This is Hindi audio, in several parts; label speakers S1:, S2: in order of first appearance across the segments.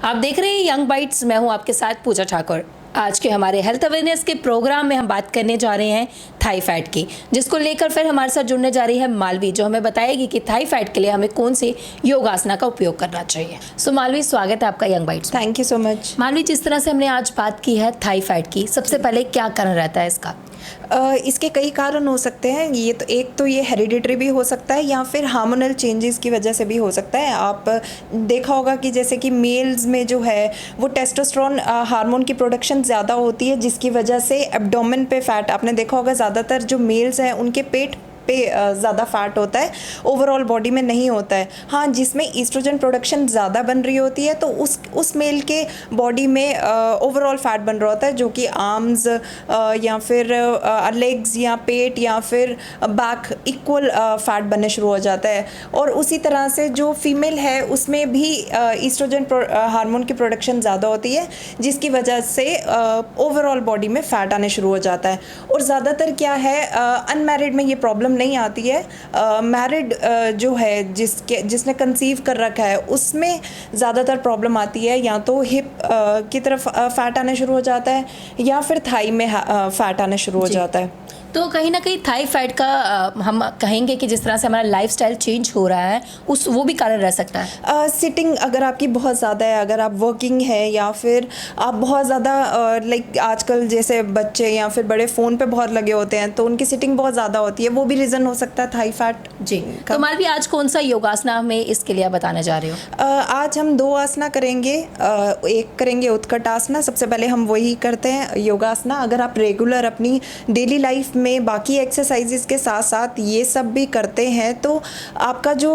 S1: आप देख रहे हैं यंग बाइट्स। मैं हूं आपके साथ पूजा ठाकुर। आज के हमारे हेल्थ अवेयरनेस के प्रोग्राम में हम बात करने जा रहे हैं थाई फैट की, जिसको लेकर फिर हमारे साथ जुड़ने जा रही है मालवी, जो हमें बताएगी कि थाई फैट के लिए हमें कौन से योगासना का उपयोग करना चाहिए। सो मालवी, स्वागत है आपका young bytes.
S2: Thank you so much.
S1: Malvi, जिस तरह से हमने आज बात की है थाई फैट की, सबसे पहले क्या कारण रहता है इसका?
S2: इसके कई कारण हो सकते हैं। ये हेरिडिटरी भी हो सकता है या फिर हार्मोनल चेंजेस की वजह से भी हो सकता है। आप देखा होगा कि जैसे कि मेल्स में जो है वो टेस्टोस्टेरोन हार्मोन की प्रोडक्शन ज़्यादा होती है, जिसकी वजह से एब्डोमेन पे फैट, आपने देखा होगा ज़्यादातर जो मेल्स हैं उनके पेट पे ज़्यादा फैट होता है, ओवरऑल बॉडी में नहीं होता है। हाँ, जिसमें ईस्ट्रोजन प्रोडक्शन ज़्यादा बन रही होती है तो उस मेल के बॉडी में ओवरऑल फैट बन रहा होता है, जो कि आर्म्स या फिर लेग्स या पेट या फिर बैक इक्वल फैट बनने शुरू हो जाता है। और उसी तरह से जो फीमेल है उसमें भी ईस्ट्रोजन हार्मोन की प्रोडक्शन ज़्यादा होती है, जिसकी वजह से ओवरऑल बॉडी में फैट आने शुरू हो जाता है। और ज़्यादातर क्या है, अनमैरिड में ये प्रॉब्लम नहीं आती है। मैरिड जो है जिसने कंसीव कर रखा है उसमें ज़्यादातर प्रॉब्लम आती है, या तो हिप की तरफ फैट आने शुरू हो जाता है या फिर थाई में फैट आने शुरू हो जाता है।
S1: तो कहीं ना कहीं थाई फैट का हम कहेंगे कि जिस तरह से हमारा लाइफस्टाइल चेंज हो रहा है वो भी कारण रह सकता है।
S2: सिटिंग अगर आपकी बहुत ज़्यादा है, अगर आप वर्किंग है या फिर आप बहुत ज़्यादा लाइक आजकल जैसे बच्चे या फिर बड़े फ़ोन पे बहुत लगे होते हैं तो उनकी सिटिंग बहुत ज़्यादा होती है, वो भी रीज़न हो सकता है थाई फैट
S1: जी। तो मालवी, आज कौन सा योगासना हमें इसके लिए बताने जा रहे हो?
S2: आज हम दो आसना करेंगे। एक करेंगे उत्कट आसना। सबसे पहले हम वही करते हैं योगासना। अगर आप रेगुलर अपनी डेली लाइफ में बाकी एक्सरसाइजेस के साथ साथ ये सब भी करते हैं तो आपका जो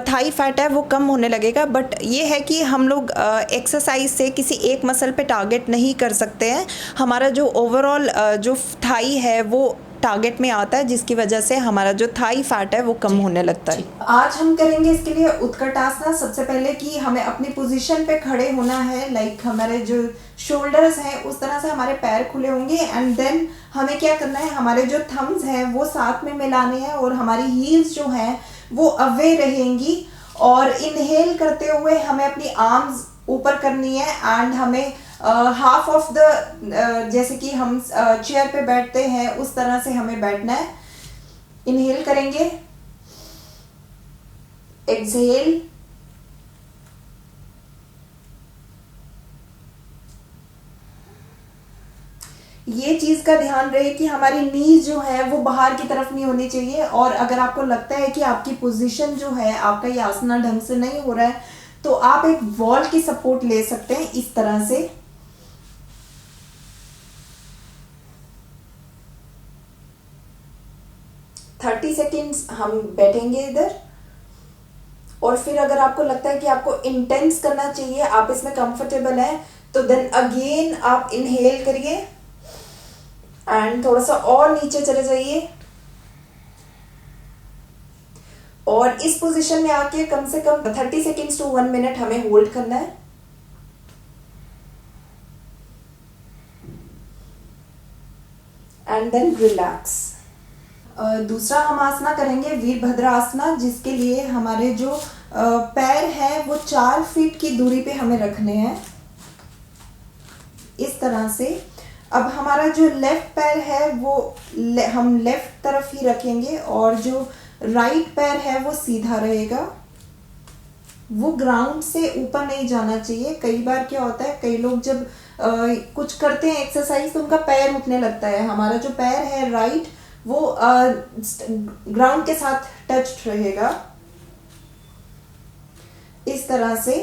S2: थाई फैट है वो कम होने लगेगा। बट ये है कि हम लोग एक्सरसाइज से किसी एक मसल पे टारगेट नहीं कर सकते हैं। हमारा जो ओवरऑल जो थाई है वो टारगेट में आता है, जिसकी वजह से हमारा जो थाई फैट है वो कम होने लगता है। आज हम करेंगे इसके लिए उत्कट आसना। सबसे पहले कि हमें अपनी पोजीशन पे खड़े होना है, लाइक हमारे जो शोल्डर्स हैं उस तरह से हमारे पैर खुले होंगे। एंड देन हमें क्या करना है, हमारे जो थम्स हैं वो साथ में मिलाने हैं और हमारी हील्स जो हैं वो अवे रहेंगी। और इनहेल करते हुए हमें अपनी आर्म्स ऊपर करनी है एंड हमें हाफ ऑफ द जैसे कि हम चेयर पे बैठते हैं उस तरह से हमें बैठना है। इनहेल करेंगे, एक्सहेल, ये चीज का ध्यान रहे कि हमारी नीज जो है वो बाहर की तरफ नहीं होनी चाहिए। और अगर आपको लगता है कि आपकी पोजीशन जो है, आपका ये आसना ढंग से नहीं हो रहा है, तो आप एक वॉल की सपोर्ट ले सकते हैं इस तरह से। थर्टी सेकेंड्स हम बैठेंगे इधर। और फिर अगर आपको लगता है कि आपको इंटेंस करना चाहिए, आप इसमें कंफर्टेबल हैं, तो देन अगेन आप इनहेल करिए एंड थोड़ा सा और नीचे चले जाइए। और इस पोजीशन में आके कम से कम 30 सेकेंड्स टू 1 मिनट हमें होल्ड करना है। And then relax. दूसरा हम आसना करेंगे वीरभद्र आसना, जिसके लिए हमारे जो पैर हैं वो 4 फीट की दूरी पे हमें रखने हैं इस तरह से। अब हमारा जो लेफ्ट पैर है वो हम लेफ्ट तरफ ही रखेंगे और जो राइट पैर है वो सीधा रहेगा, वो ग्राउंड से ऊपर नहीं जाना चाहिए। कई बार क्या होता है, कई लोग जब कुछ करते हैं एक्सरसाइज तो उनका पैर उठने लगता है। हमारा जो पैर है राइट वो ग्राउंड के साथ टच्ड रहेगा इस तरह से।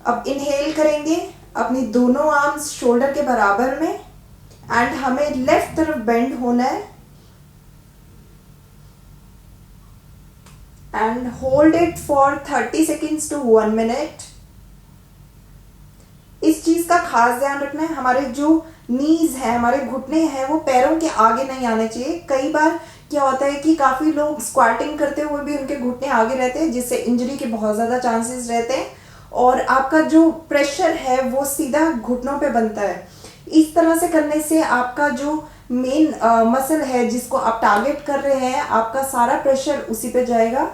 S2: अब इनहेल करेंगे अपनी दोनों आर्म्स शोल्डर के बराबर में एंड हमें लेफ्ट तरफ बेंड होना है and hold it for 30 seconds to 1 minute. इस चीज का खास ध्यान रखना है, हमारे जो नीज है, हमारे घुटने हैं, वो पैरों के आगे नहीं आने चाहिए। कई बार क्या होता है कि काफी लोग स्क्वाटिंग करते हुए भी उनके घुटने आगे रहते हैं, जिससे इंजरी के बहुत ज्यादा चांसेस रहते हैं और आपका जो प्रेशर है वो सीधा घुटनों पे बनता है। इस तरह से करने से आपका जो मेन मसल है जिसको आप टारगेट कर रहे हैं, आपका सारा प्रेशर उसी पे जाएगा।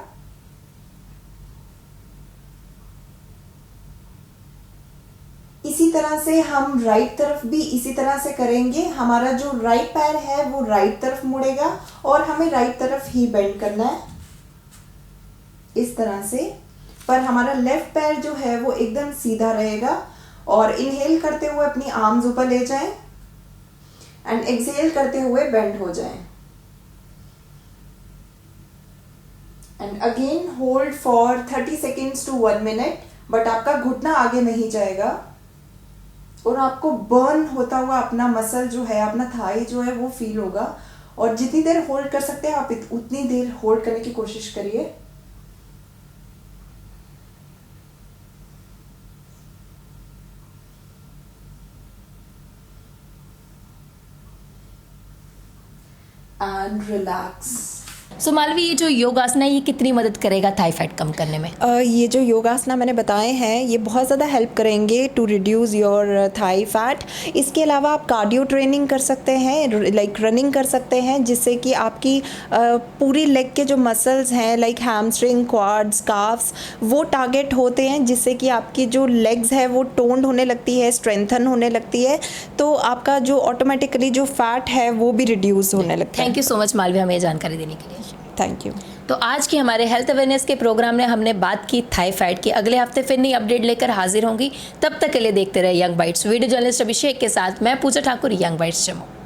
S2: इसी तरह से हम राइट तरफ भी इसी तरह से करेंगे। हमारा जो राइट पैर है वो राइट तरफ मुड़ेगा और हमें राइट तरफ ही बेंड करना है इस तरह से। पर हमारा लेफ्ट पैर जो है वो एकदम सीधा रहेगा। और इनहेल करते हुए अपनी आर्म्स ऊपर ले जाएं एंड एक्सहेल करते हुए बेंड हो जाएं। And again hold for 30 seconds to 1 minute. But आपका घुटना आगे नहीं जाएगा और आपको बर्न होता हुआ अपना मसल जो है, अपना थाई जो है वो फील होगा। और जितनी देर होल्ड कर सकते हैं आप उतनी देर होल्ड करने की कोशिश करिए। And relax.
S1: सो मालवी, ये जो योगासना है ये कितनी मदद करेगा थाई फैट कम करने में?
S2: ये जो योगासना मैंने बताए हैं ये बहुत ज़्यादा हेल्प करेंगे to reduce your thigh fat. इसके अलावा आप कार्डियो ट्रेनिंग कर सकते हैं, लाइक रनिंग कर सकते हैं, जिससे कि आपकी पूरी लेग के जो मसल्स हैं लाइक हैमस्ट्रिंग, क्वाड्स, काफ्स, वो टारगेट होते हैं, जिससे कि आपकी जो लेग्स है वो टोन्ड होने लगती है, स्ट्रेंथन होने लगती है। तो आपका जो ऑटोमेटिकली जो फैट है वो भी रिड्यूस होने लगता है।
S1: Thank you so much Malvi हमें ये जानकारी देने के लिए।
S2: Thank you.
S1: तो आज के हमारे हेल्थ अवेयरनेस के प्रोग्राम में हमने बात की थाई फैट की। अगले हफ्ते फिर नई अपडेट लेकर हाजिर होंगी। तब तक के लिए देखते रहे यंग बाइट्स। वीडियो जर्नलिस्ट अभिषेक के साथ मैं पूजा ठाकुर, यंग बाइट्स जम्मू।